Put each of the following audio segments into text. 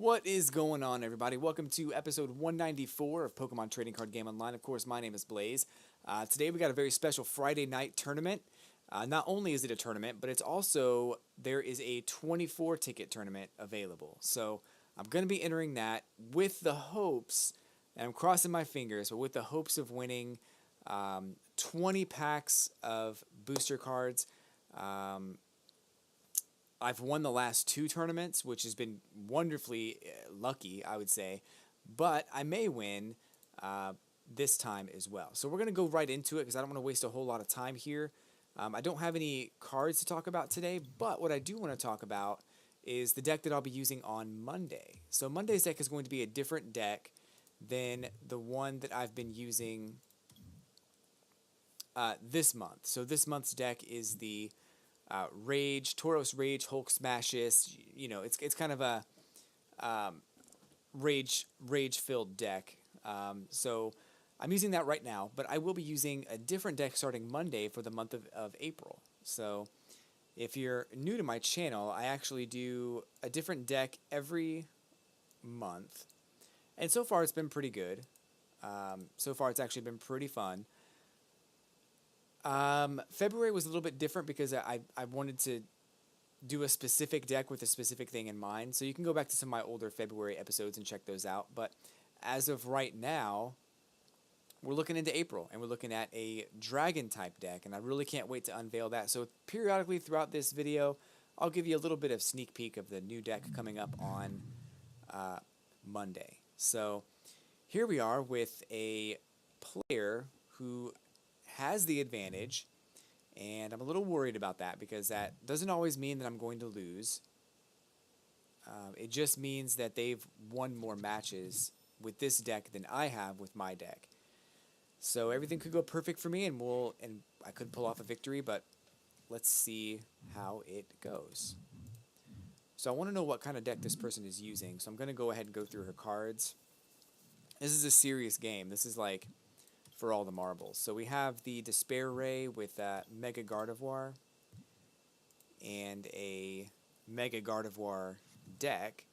What is going on, everybody? Welcome to episode 194 of Pokemon Trading Card Game Online. Of course, my name is Blaze. Today we got a very special Friday night tournament. Not only is it a tournament, but it's also, there is a 24 ticket tournament available. So I'm going to be entering that with the hopes, and I'm crossing my fingers, but with the hopes of winning 20 packs of booster cards. I've won the last two tournaments, which has been wonderfully lucky, I would say. But I may win this time as well. So we're going to go right into it because I don't want to waste a whole lot of time here. I don't have any cards to talk about today, but what I do want to talk about is the deck that I'll be using on Monday. So Monday's deck is going to be a different deck than the one that I've been using this month. So this month's deck is the Rage, Tauros Rage, Hulk Smashes. You know, it's kind of a rage-filled deck. So I'm using that right now, but I will be using a different deck starting Monday for the month of April. So if you're new to my channel, I actually do a different deck every month. And so far it's been pretty good. So far it's actually been pretty fun. February was a little bit different because I wanted to do a specific deck with a specific thing in mind. So you can go back to some of my older February episodes and check those out. But as of right now, we're looking into April, and we're looking at a Dragon-type deck, and I really can't wait to unveil that. So periodically throughout this video, I'll give you a little bit of sneak peek of the new deck coming up on Monday. So here we are with a player who has the advantage, and I'm a little worried about that because that doesn't always mean that I'm going to lose. It just means that they've won more matches with this deck than I have with my deck. So everything could go perfect for me, and I could pull off a victory, but let's see how it goes. So I want to know what kind of deck this person is using, so I'm going to go ahead and go through her cards. This is a serious game. This is like for all the marbles. So we have the Despair Ray with Mega Gardevoir and a Mega Gardevoir deck.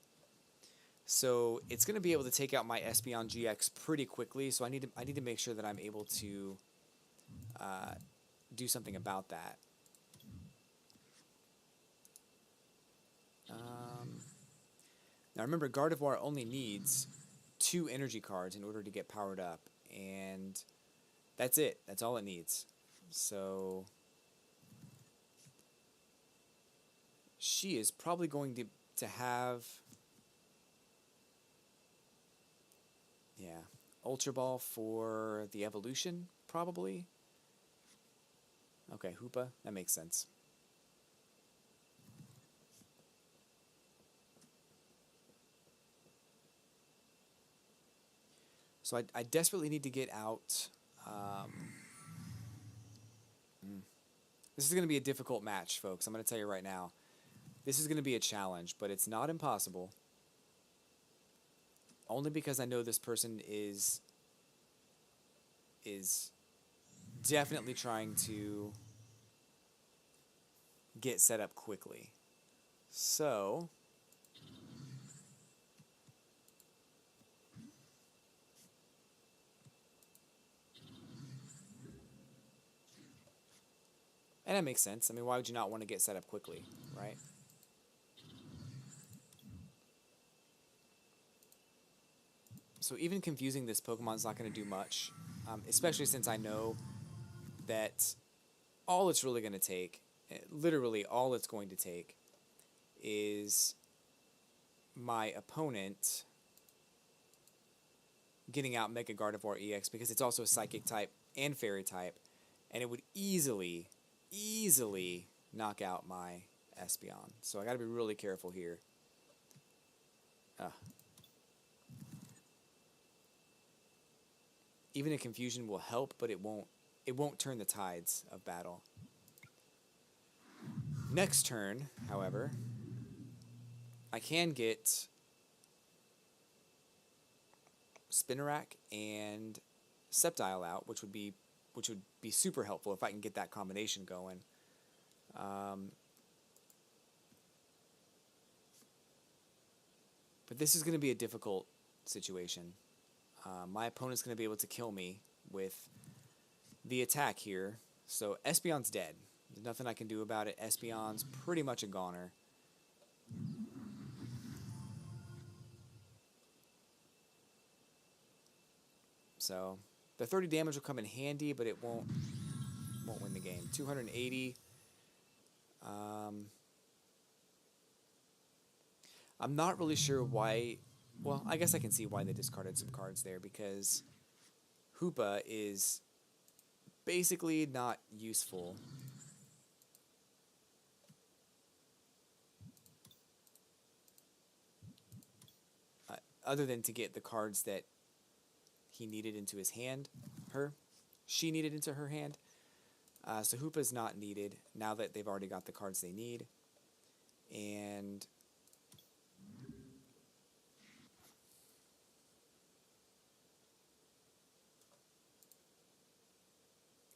So it's going to be able to take out my Espeon GX pretty quickly. So I need to make sure that I'm able to do something about that. Now remember, Gardevoir only needs 2 energy cards in order to get powered up, and that's it. That's all it needs. So she is probably going to have, yeah, Ultra Ball for the evolution, probably. Okay, Hoopa, that makes sense. So I desperately need to get out. This is going to be a difficult match, folks. I'm going to tell you right now. This is going to be a challenge, but it's not impossible. Only because I know this person is definitely trying to get set up quickly. So and that makes sense. I mean, why would you not want to get set up quickly, right? So even confusing this Pokemon is not going to do much, especially since I know that all it's really going to take, literally all it's going to take, is my opponent getting out Mega Gardevoir EX, because it's also a Psychic type and Fairy type, and it would easily knock out my Espeon. So I got to be really careful here. Even a confusion will help, but it won't turn the tides of battle. Next turn, however, I can get Spinarak and Sceptile out, which would be super helpful if I can get that combination going. But this is going to be a difficult situation. My opponent's going to be able to kill me with the attack here. So Espeon's dead. There's nothing I can do about it. Espeon's pretty much a goner. So the 30 damage will come in handy, but it won't win the game. 280. I'm not really sure why. Well, I guess I can see why they discarded some cards there, because Hoopa is basically not useful. Other than to get the cards that he needed into his hand, she needed into her hand. So Hoopa's not needed now that they've already got the cards they need. And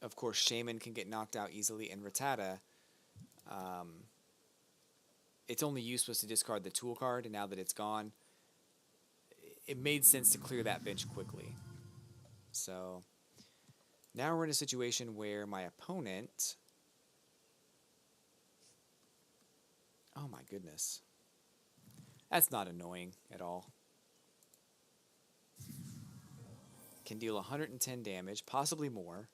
of course, Shaman can get knocked out easily, and Rattata, its only use was to discard the tool card, and now that it's gone, it made sense to clear that bench quickly. So now we're in a situation where my opponent... Oh my goodness. That's not annoying at all. Can deal 110 damage, possibly more.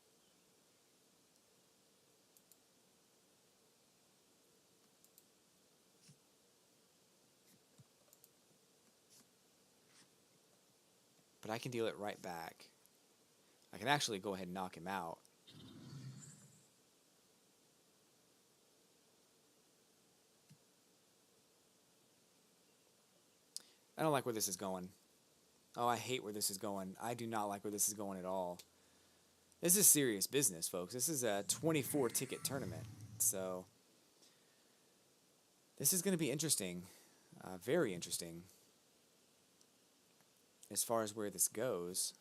But I can deal it right back. I can actually go ahead and knock him out. I don't like where this is going. Oh, I hate where this is going. I do not like where this is going at all. This is serious business, folks. This is a 24-ticket tournament. So this is going to be interesting. Very interesting. As far as where this goes.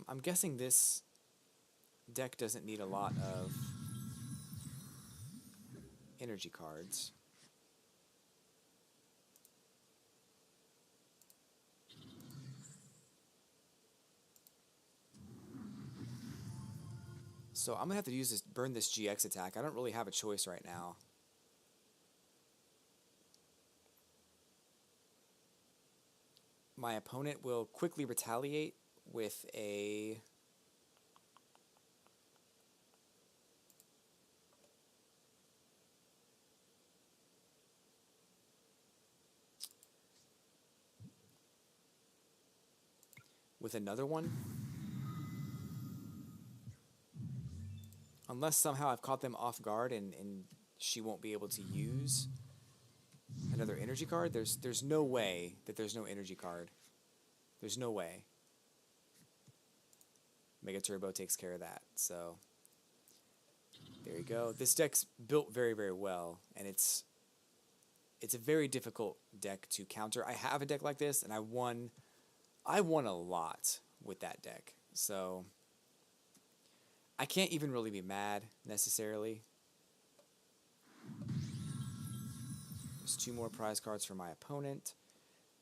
I'm guessing this deck doesn't need a lot of energy cards. So I'm gonna have to use this, burn this GX attack. I don't really have a choice right now. My opponent will quickly retaliate with a... with another one. Unless somehow I've caught them off guard and she won't be able to use another energy card. There's no way that there's no energy card. There's no way. Mega Turbo takes care of that. So there you go. This deck's built very, very well, and it's a very difficult deck to counter. I have a deck like this, and I won a lot with that deck. So I can't even really be mad necessarily. There's 2 more prize cards for my opponent.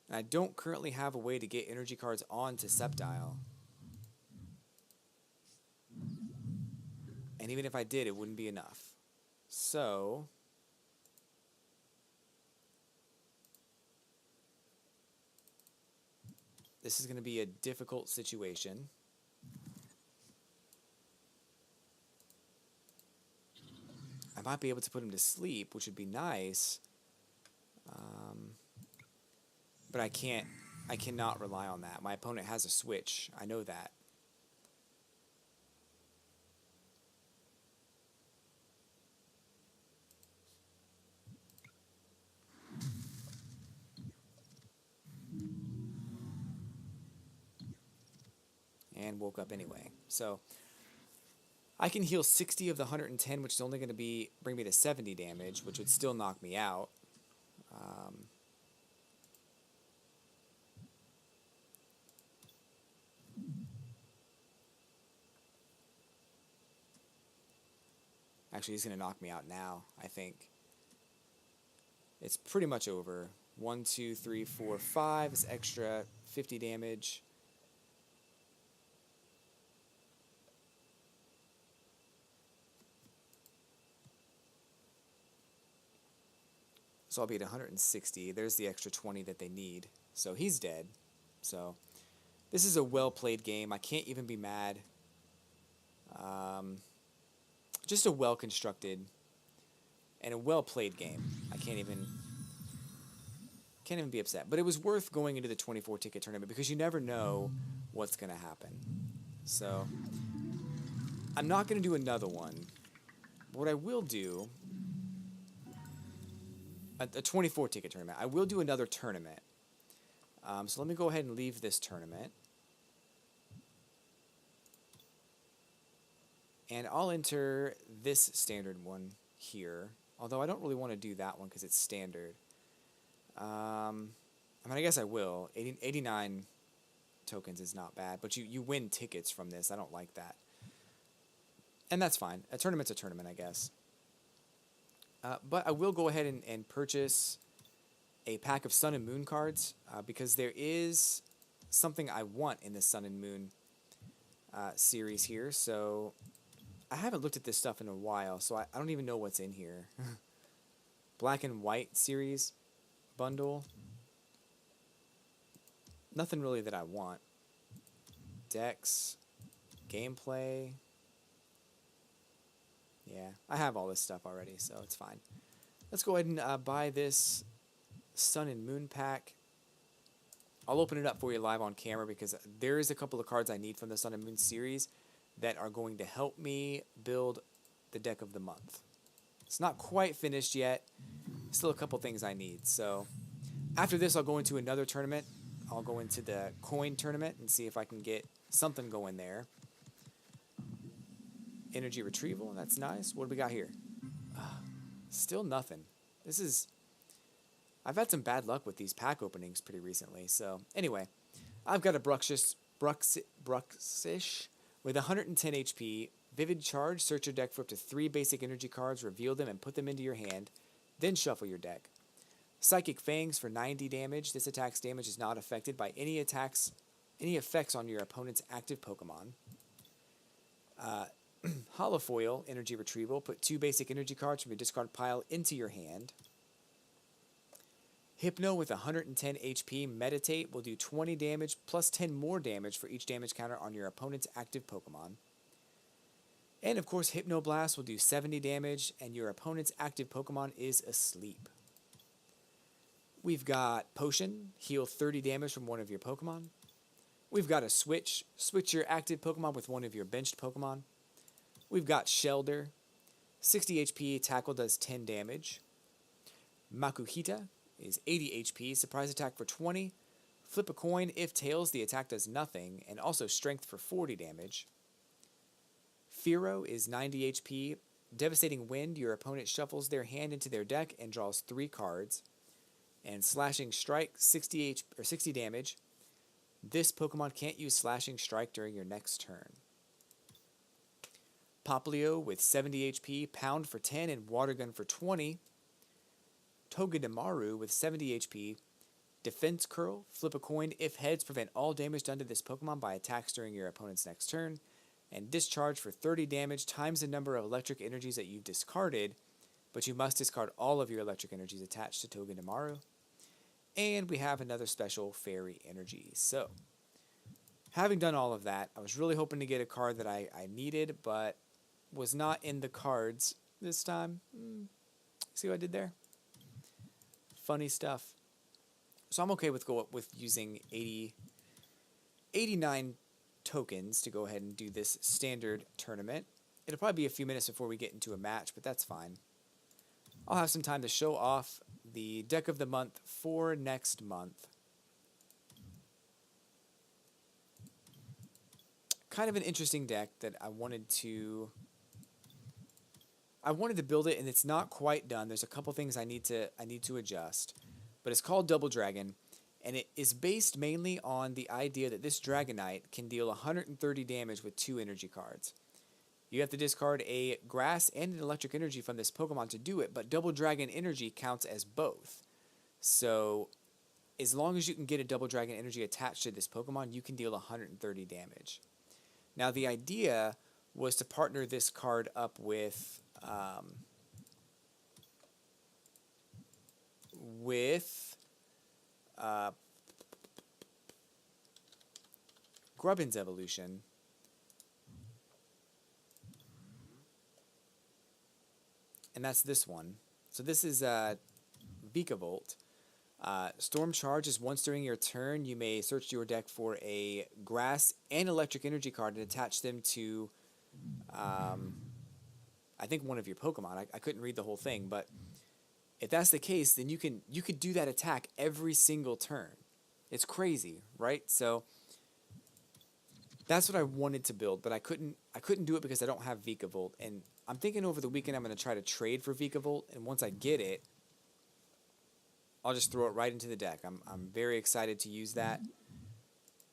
And I don't currently have a way to get energy cards onto Sceptile. And even if I did, it wouldn't be enough. So this is going to be a difficult situation. I might be able to put him to sleep, which would be nice. But I cannot rely on that. My opponent has a switch. I know that. And woke up anyway. So I can heal 60 of the 110, which is only going to bring me to 70 damage, which would still knock me out. Actually, he's going to knock me out now, I think. It's pretty much over. 1, 2, 3, 4, 5 is extra 50 damage. So I'll be at 160. There's the extra 20 that they need. So he's dead. So this is a well-played game. I can't even be mad. Just a well-constructed and a well-played game. I can't even be upset. But it was worth going into the 24-ticket tournament because you never know what's going to happen. So I'm not going to do another one. What I will do, a 24-ticket tournament. I will do another tournament. So let me go ahead and leave this tournament. And I'll enter this standard one here. Although I don't really want to do that one because it's standard. I mean, I guess I will. 89 tokens is not bad. But you win tickets from this. I don't like that. And that's fine. A tournament's a tournament, I guess. But I will go ahead and purchase a pack of Sun and Moon cards. Because there is something I want in the Sun and Moon series here. So I haven't looked at this stuff in a while. So I don't even know what's in here. Black and White series bundle. Nothing really that I want. Decks. Gameplay. Yeah, I have all this stuff already, so it's fine. Let's go ahead and buy this Sun and Moon pack. I'll open it up for you live on camera because there is a couple of cards I need from the Sun and Moon series that are going to help me build the deck of the month. It's not quite finished yet. Still a couple things I need. So after this, I'll go into another tournament. I'll go into the coin tournament and see if I can get something going there. Energy retrieval, that's nice. What do we got here? Still nothing. I've had some bad luck with these pack openings pretty recently. So anyway, I've got a Bruxish with 110 HP. Vivid Charge, search your deck for up to 3 basic energy cards, reveal them and put them into your hand, then shuffle your deck. Psychic Fangs for 90 damage. This attack's damage is not affected by any effects on your opponent's active Pokemon. Holofoil, energy retrieval. Put 2 basic energy cards from your discard pile into your hand. Hypno with 110 HP. Meditate will do 20 damage plus 10 more damage for each damage counter on your opponent's active Pokemon. And of course, Hypnoblast will do 70 damage and your opponent's active Pokemon is asleep. We've got Potion, heal 30 damage from one of your Pokemon. We've got a Switch, switch your active Pokemon with one of your benched Pokemon. We've got Shelder, 60 HP, Tackle does 10 damage. Makuhita is 80 HP, surprise attack for 20. Flip a coin, if tails, the attack does nothing, and also strength for 40 damage. Firo is 90 HP, devastating wind, your opponent shuffles their hand into their deck and draws 3 cards. And Slashing Strike, 60 damage. This Pokemon can't use Slashing Strike during your next turn. Poplio with 70 HP, Pound for 10 and Water Gun for 20. Togedemaru with 70 HP, Defense Curl, flip a coin, if heads, prevent all damage done to this Pokemon by attacks during your opponent's next turn. And Discharge for 30 damage times the number of electric energies that you've discarded, but you must discard all of your electric energies attached to Togedemaru. And we have another special Fairy Energy. So, having done all of that, I was really hoping to get a card that I needed, but was not in the cards this time. See what I did there? Funny stuff. So I'm okay with using 89 tokens to go ahead and do this standard tournament. It'll probably be a few minutes before we get into a match, but that's fine. I'll have some time to show off the deck of the month for next month. Kind of an interesting deck that I wanted to I wanted to build it, and it's not quite done. There's a couple things I need to adjust, but it's called Double Dragon, and it is based mainly on the idea that this Dragonite can deal 130 damage with 2 energy cards. You have to discard a grass and an electric energy from this Pokemon to do it, but Double Dragon energy counts as both. So as long as you can get a Double Dragon energy attached to this Pokemon, you can deal 130 damage. Now the idea was to partner this card up with Grubbin's evolution. And that's this one. So this is Vikavolt. Storm Charge is once during your turn, you may search your deck for a grass and electric energy card and attach them to, I think, one of your Pokemon. I couldn't read the whole thing, but if that's the case, then you could do that attack every single turn. It's crazy, right? So that's what I wanted to build, but I couldn't do it because I don't have Vikavolt. And I'm thinking over the weekend I'm going to try to trade for Vikavolt, and once I get it, I'll just throw it right into the deck. I'm very excited to use that.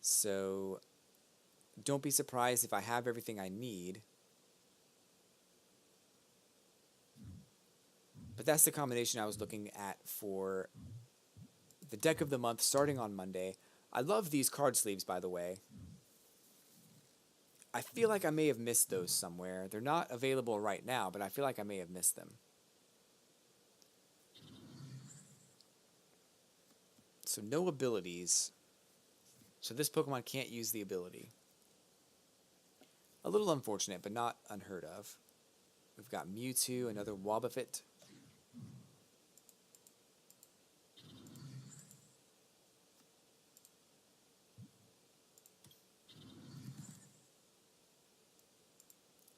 So don't be surprised if I have everything I need. But that's the combination I was looking at for the deck of the month starting on Monday. I love these card sleeves, by the way. I feel like I may have missed those somewhere. They're not available right now, but I feel like I may have missed them. So no abilities. So this Pokemon can't use the ability. A little unfortunate, but not unheard of. We've got Mewtwo, another Wobbuffet.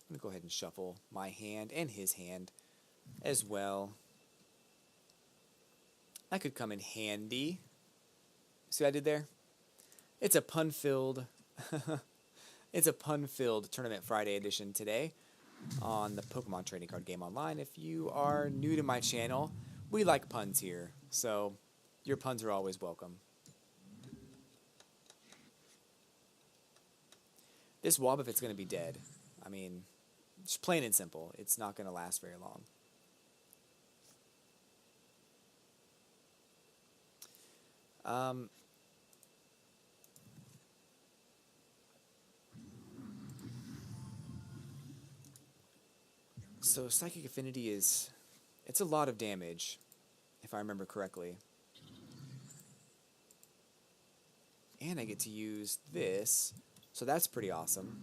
I'm going to go ahead and shuffle my hand and his hand as well. That could come in handy. See what I did there? It's a pun-filled it's a pun-filled Tournament Friday edition today on the Pokemon Trading Card Game Online. If you are new to my channel, we like puns here, so your puns are always welcome. This Wobbuffet's going to be dead. I mean, just plain and simple. It's not going to last very long. So Psychic Affinity it's a lot of damage, if I remember correctly. And I get to use this, so that's pretty awesome.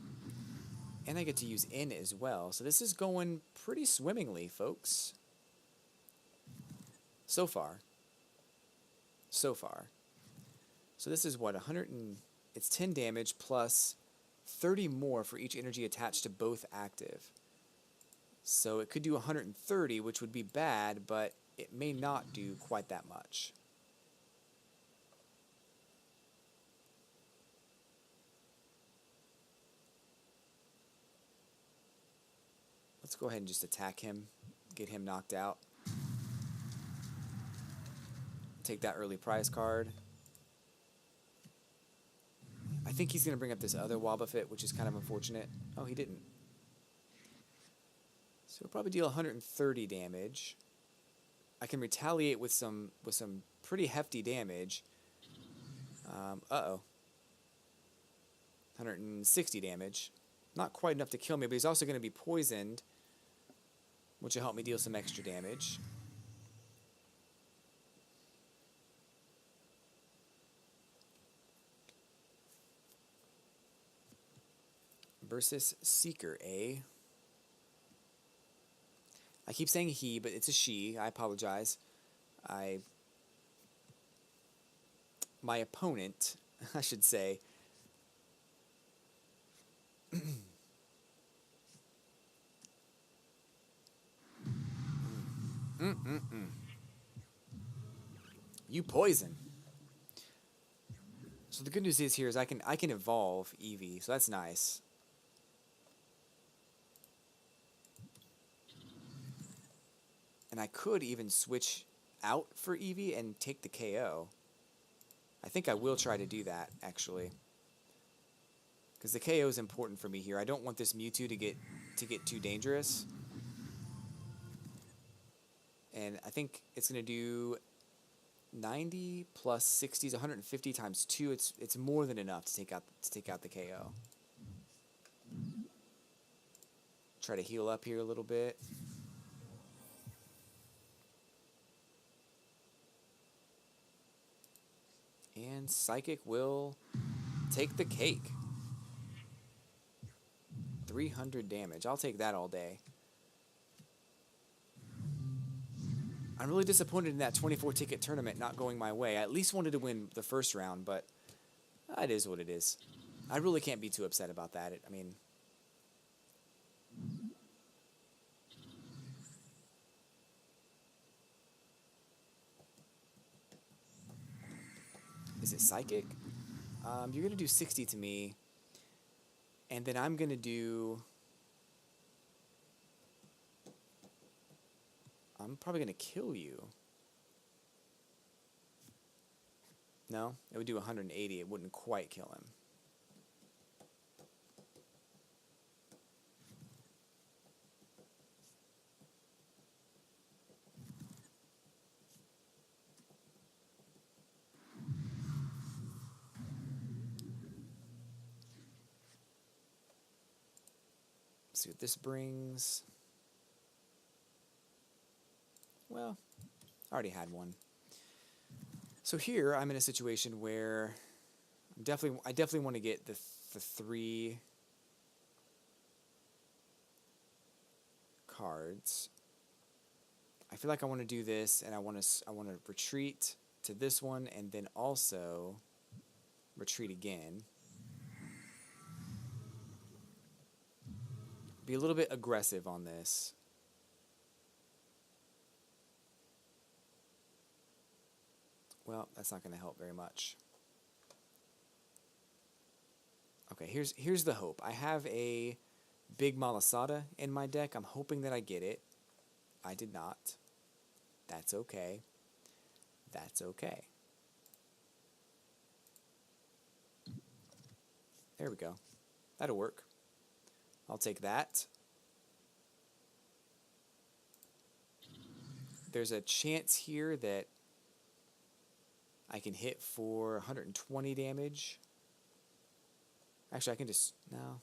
And I get to use in as well, so this is going pretty swimmingly, folks. So far. So this is what, it's 10 damage plus 30 more for each energy attached to both active. So it could do 130, which would be bad, but it may not do quite that much. Let's go ahead and just attack him, get him knocked out. Take that early prize card. I think he's going to bring up this other Wobbuffet, which is kind of unfortunate. Oh, he didn't. So he'll probably deal 130 damage. I can retaliate with some pretty hefty damage. Uh-oh. 160 damage. Not quite enough to kill me, but he's also going to be poisoned, which will help me deal some extra damage. Versus Seeker, eh? I keep saying he, but it's a she. I apologize. My opponent, I should say. You poison. So the good news is here is I can evolve Eevee, so that's nice. And I could even switch out for Eevee and take the KO. I think I will try to do that, actually. Because the KO is important for me here. I don't want this Mewtwo to get too dangerous. And I think it's going to do 90 plus 60 is 150 times 2. It's more than enough to take out the KO. Try to heal up here a little bit. And Psychic will take the cake. 300 damage. I'll take that all day. I'm really disappointed in that 24-ticket tournament not going my way. I at least wanted to win the first round, but it is what it is. I really can't be too upset about that. I mean... Is it Psychic? You're going to do 60 to me. And then I'm going to do... I'm probably going to kill you. No? It would do 180. It wouldn't quite kill him. Let's see what this brings. Well, I already had one. So here I'm in a situation where I definitely want to get the 3 cards. I feel like I want to do this, and I want to retreat to this one, and then also retreat again. Be a little bit aggressive on this. Well, that's not going to help very much. Okay, here's the hope. I have a big Malasada in my deck. I'm hoping that I get it. I did not. That's okay. That's okay. There we go. That'll work. I'll take that. There's a chance here that I can hit for 120 damage. Actually, I can just... No.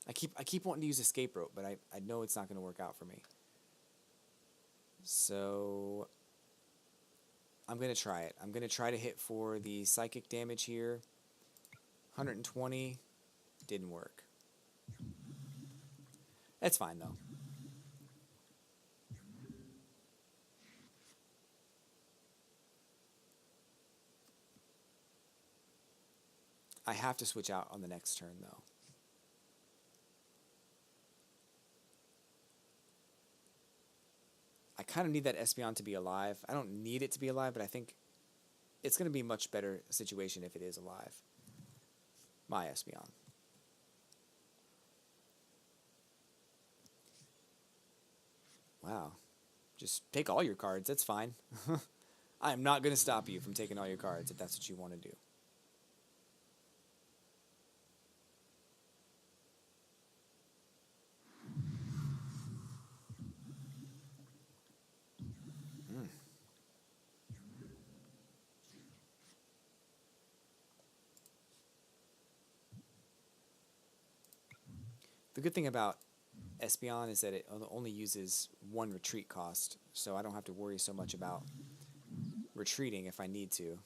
I keep wanting to use Escape Rope, but I know it's not going to work out for me. So... I'm going to try it. I'm going to try to hit for the Psychic damage here. 120. Didn't work. That's fine, though. I have to switch out on the next turn, though. I kind of need that Espeon to be alive. I don't need it to be alive, but I think it's going to be a much better situation if it is alive. My Espeon. Wow. Just take all your cards. That's fine. I am not going to stop you from taking all your cards if that's what you want to do. The good thing about Espeon is that it only uses 1 retreat cost, so I don't have to worry so much about retreating if I need to.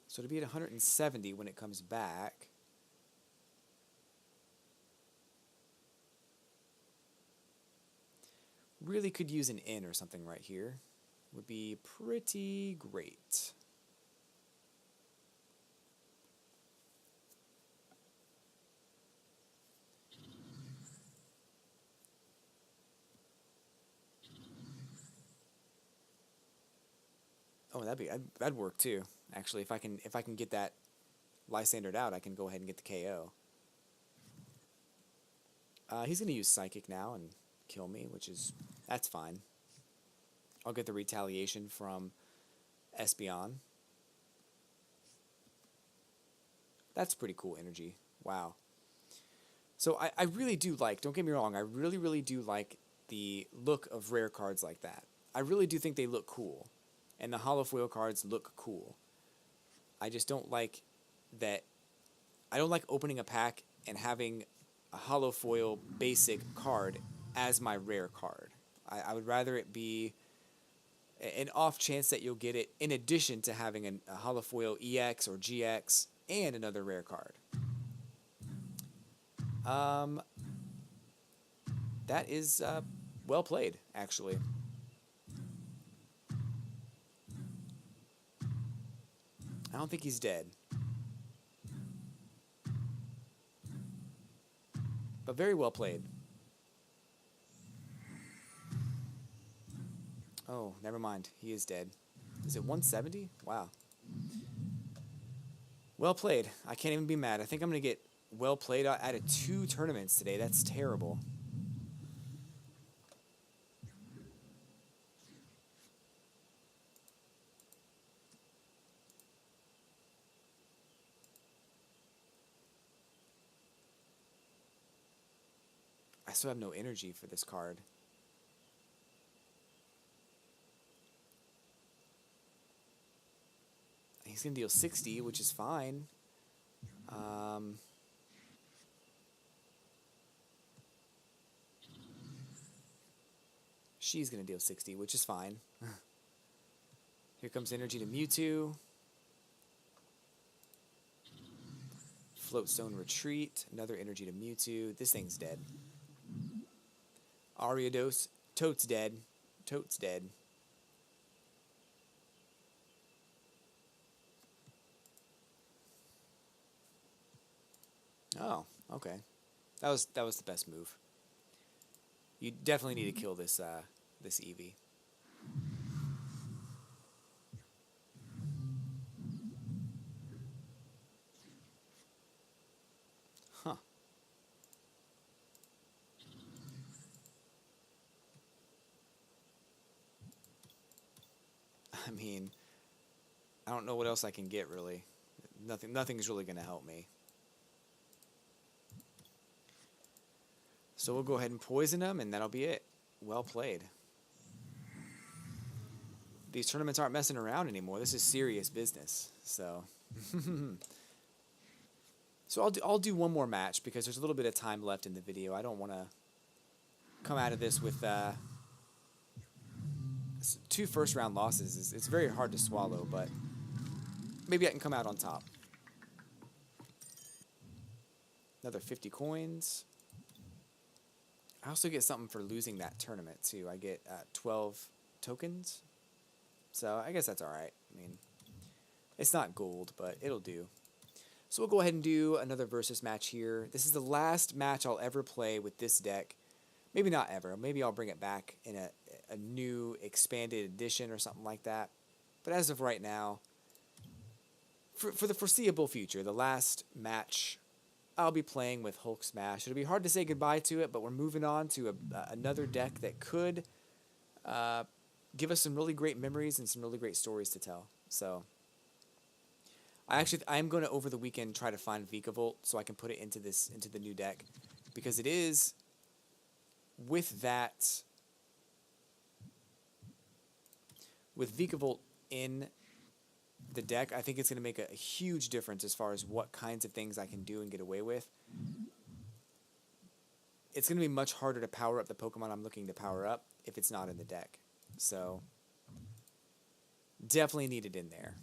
So to be at 170 when it comes back... Really could use an in or something right here. Would be pretty great. Oh, that'd work too. Actually, if I can get that Lysandered out, I can go ahead and get the KO. He's gonna use Psychic now and kill me, that's fine. I'll get the retaliation from Espeon. That's pretty cool energy. Wow. So I really do like, don't get me wrong, I really, really do like the look of rare cards like that. I really do think they look cool. And the holo foil cards look cool. I just don't like that. I don't like opening a pack and having a holo foil basic card as my rare card. I would rather it be an off chance that you'll get it in addition to having a holo foil EX or GX and another rare card. That is well played, actually. I don't think he's dead. But very well played. Oh, never mind. He is dead. Is it 170? Wow. Well played. I can't even be mad. I think I'm going to get well played out of 2 tournaments today. That's terrible. I still have no energy for this card. He's going to deal 60, which is fine. She's going to deal 60, which is fine. Here comes energy to Mewtwo. Floatstone Retreat. Another energy to Mewtwo. This thing's dead. Ariados. Toad's dead. Toad's dead. Oh, okay. That was the best move. You definitely need to kill this this Eevee. Huh. I mean, I don't know what else I can get, really. Nothing's really going to help me. So we'll go ahead and poison him, and that'll be it. Well played. These tournaments aren't messing around anymore. This is serious business. So, I'll do one more match because there's a little bit of time left in the video. I don't want to come out of this with 2 first-round losses. It's very hard to swallow, but maybe I can come out on top. Another 50 coins. I also get something for losing that tournament, too. I get 12 tokens. So I guess that's alright. I mean, it's not gold, but it'll do. So we'll go ahead and do another versus match here. This is the last match I'll ever play with this deck. Maybe not ever. Maybe I'll bring it back in a new expanded edition or something like that. But as of right now, for the foreseeable future, the last match I'll be playing with Hulk Smash. It'll be hard to say goodbye to it, but we're moving on to another deck that could give us some really great memories and some really great stories to tell. So I'm going to over the weekend try to find Vikavolt so I can put it into the new deck, because it is with Vikavolt in the deck, I think it's going to make a huge difference as far as what kinds of things I can do and get away with. It's going to be much harder to power up the Pokemon I'm looking to power up if it's not in the deck. So, definitely need it in there.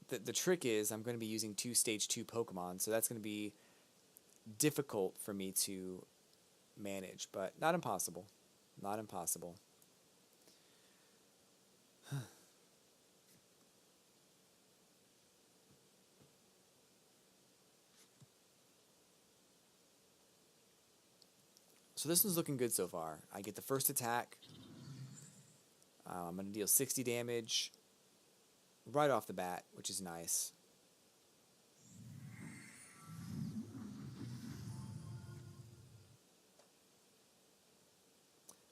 The trick is I'm going to be using 2 Stage 2 Pokemon, so that's going to be difficult for me to manage, but not impossible. Not impossible. So this one's looking good so far. I get the first attack. I'm going to deal 60 damage right off the bat, which is nice.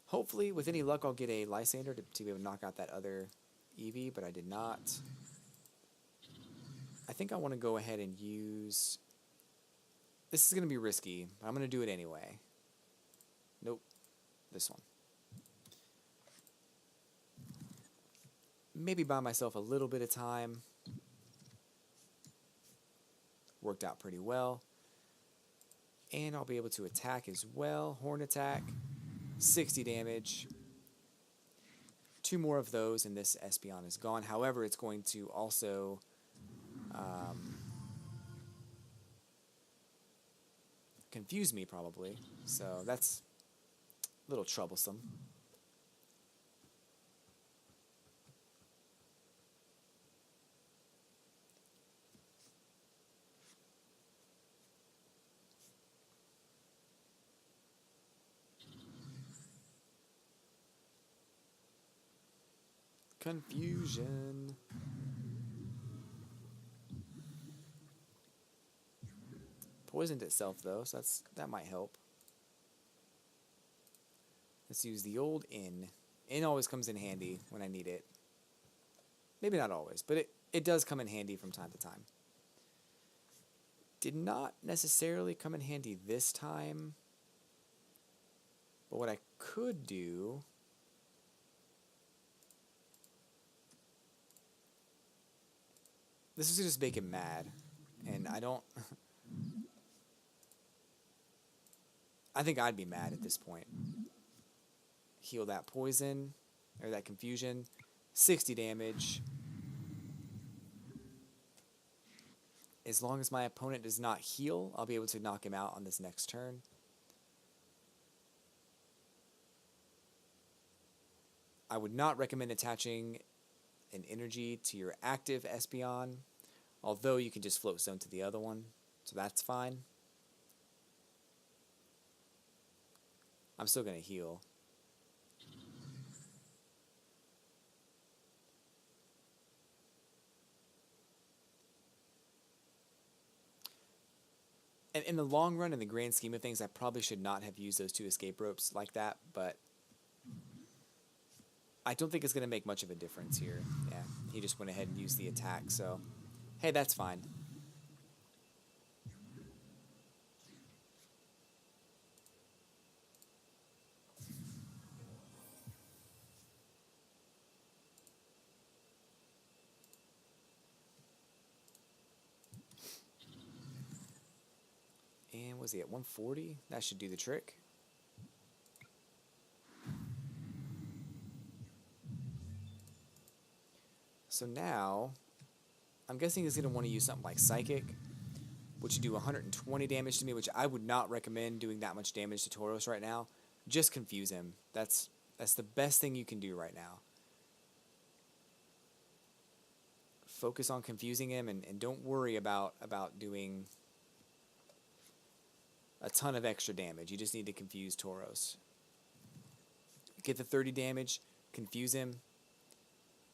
Hopefully, with any luck, I'll get a Lysander to be able to knock out that other Eevee, but I did not. I think I want to go ahead and use... This is going to be risky, but I'm going to do it anyway. Nope. This one. Maybe buy myself a little bit of time. Worked out pretty well. And I'll be able to attack as well. Horn attack. 60 damage. 2 more of those and this Espeon is gone. However, it's going to also confuse me probably. So that's a little troublesome. Confusion. Poisoned itself though, so that might help. Let's use the old in. In always comes in handy when I need it. Maybe not always, but it does come in handy from time to time. Did not necessarily come in handy this time. But what I could do... This is just make him mad. And I don't... I think I'd be mad at this point. Heal that poison. Or that confusion. 60 damage. As long as my opponent does not heal, I'll be able to knock him out on this next turn. I would not recommend attaching an energy to your active Espeon, although you can just float zone to the other one, so that's fine. I'm still going to heal. And in the long run, in the grand scheme of things, I probably should not have used those 2 escape ropes like that, but I don't think it's going to make much of a difference here. Yeah, he just went ahead and used the attack, so hey, that's fine. And was he at 140? That should do the trick. So now, I'm guessing he's going to want to use something like Psychic, which would do 120 damage to me, which I would not recommend doing that much damage to Tauros right now. Just confuse him. That's the best thing you can do right now. Focus on confusing him, and don't worry about doing a ton of extra damage. You just need to confuse Tauros. Get the 30 damage, confuse him.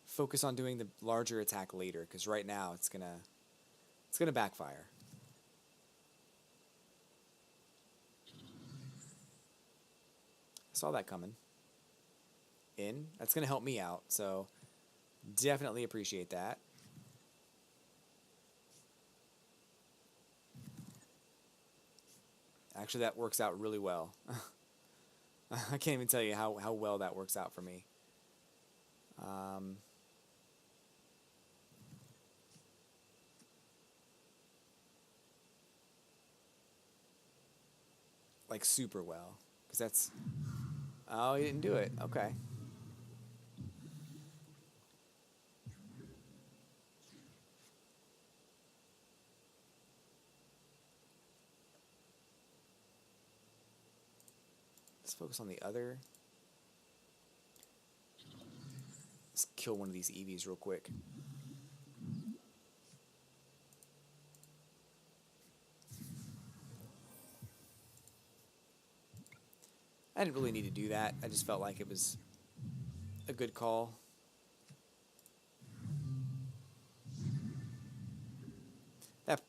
Focus on doing the larger attack later, because right now it's gonna backfire. I saw that coming. In. That's gonna help me out, so definitely appreciate that. Actually, that works out really well. I can't even tell you how well that works out for me. Like super well, because that's... Oh, he didn't do it. Okay. Let's focus on the other. Let's kill one of these Eevees real quick. I didn't really need to do that. I just felt like it was a good call.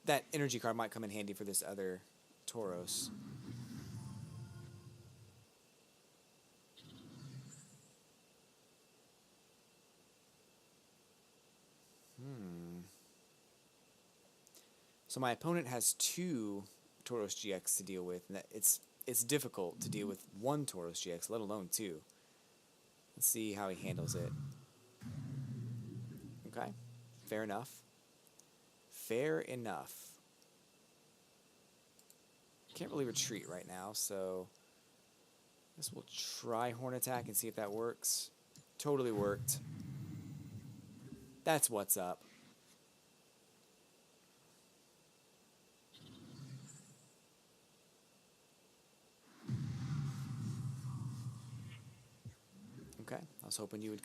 That energy card might come in handy for this other Tauros. So my opponent has 2 Tauros GX to deal with, and it's difficult to deal with 1 Tauros GX, let alone 2. Let's see how he handles it. Okay, fair enough. Fair enough. Can't really retreat right now, so I guess we'll try Horn Attack and see if that works. Totally worked. That's what's up. Okay, I was hoping you'd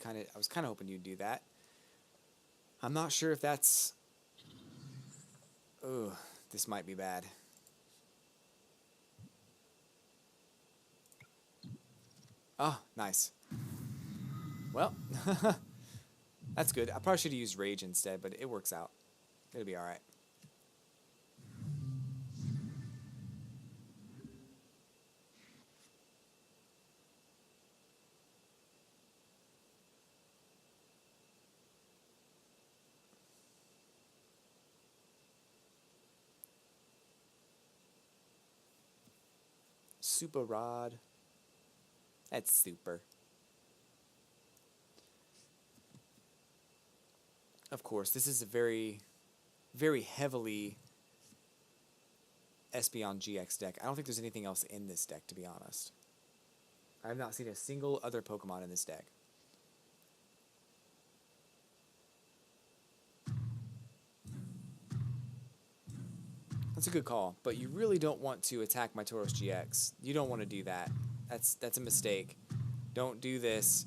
do that. I'm not sure if that's... Oh, this might be bad. Oh, nice. Well, that's good. I probably should have used Rage instead, but it works out. It'll be alright. Super Rod. That's super. Of course, this is a very, very heavily Espeon GX deck. I don't think there's anything else in this deck, to be honest. I have not seen a single other Pokemon in this deck. That's a good call, but you really don't want to attack my Tauros GX. You don't want to do that. That's a mistake. Don't do this.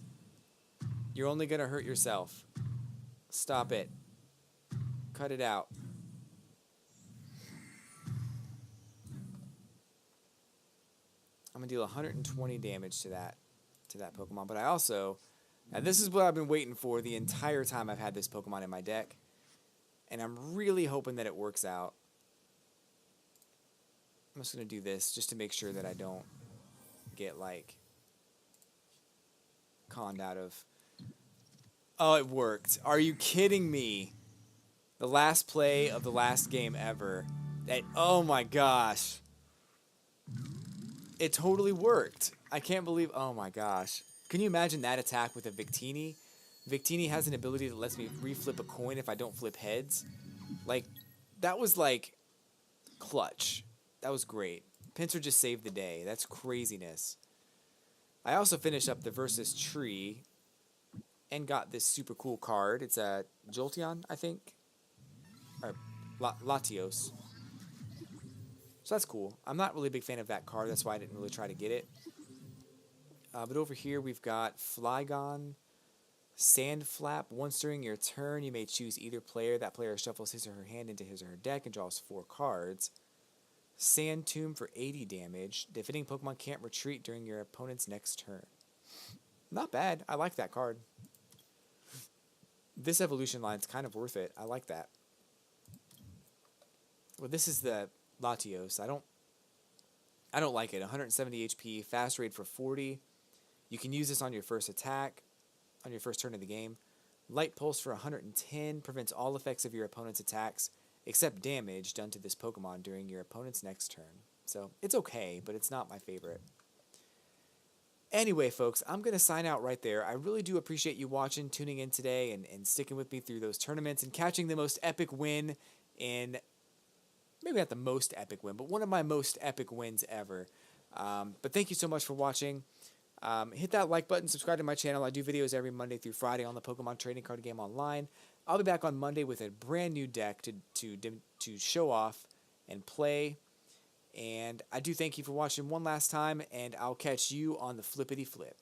You're only going to hurt yourself. Stop it. Cut it out. I'm going to deal 120 damage to that Pokemon, but I also... Now this is what I've been waiting for the entire time I've had this Pokemon in my deck, and I'm really hoping that it works out. I'm just going to do this just to make sure that I don't get, like, conned out of... Oh, it worked. Are you kidding me? The last play of the last game ever. Oh my gosh. It totally worked. I can't believe... Oh my gosh. Can you imagine that attack with a Victini? Victini has an ability that lets me reflip a coin if I don't flip heads. Like, that was like clutch. That was great. Pinsir just saved the day. That's craziness. I also finished up the Versus Tree and got this super cool card. It's a Jolteon, I think. Or Latios. So that's cool. I'm not really a big fan of that card. That's why I didn't really try to get it. But over here we've got Flygon, Sandflap. Once during your turn, you may choose either player. That player shuffles his or her hand into his or her deck and draws 4 cards. Sand Tomb for 80 damage. Defending Pokemon can't retreat during your opponent's next turn. Not bad. I like that card. This evolution line's kind of worth it. I like that. Well, this is the Latios. I don't like it. 170 HP, fast raid for 40. You can use this on your first attack, on your first turn of the game. Light Pulse for 110 prevents all effects of your opponent's attacks except damage done to this Pokemon during your opponent's next turn. So, it's okay, but it's not my favorite. Anyway, folks, I'm going to sign out right there. I really do appreciate you watching, tuning in today, and sticking with me through those tournaments and catching the most epic win in... Maybe not the most epic win, but one of my most epic wins ever. But thank you so much for watching. Hit that like button, subscribe to my channel. I do videos every Monday through Friday on the Pokemon Trading Card Game Online. I'll be back on Monday with a brand new deck to show off and play. And I do thank you for watching one last time, and I'll catch you on the flippity flip.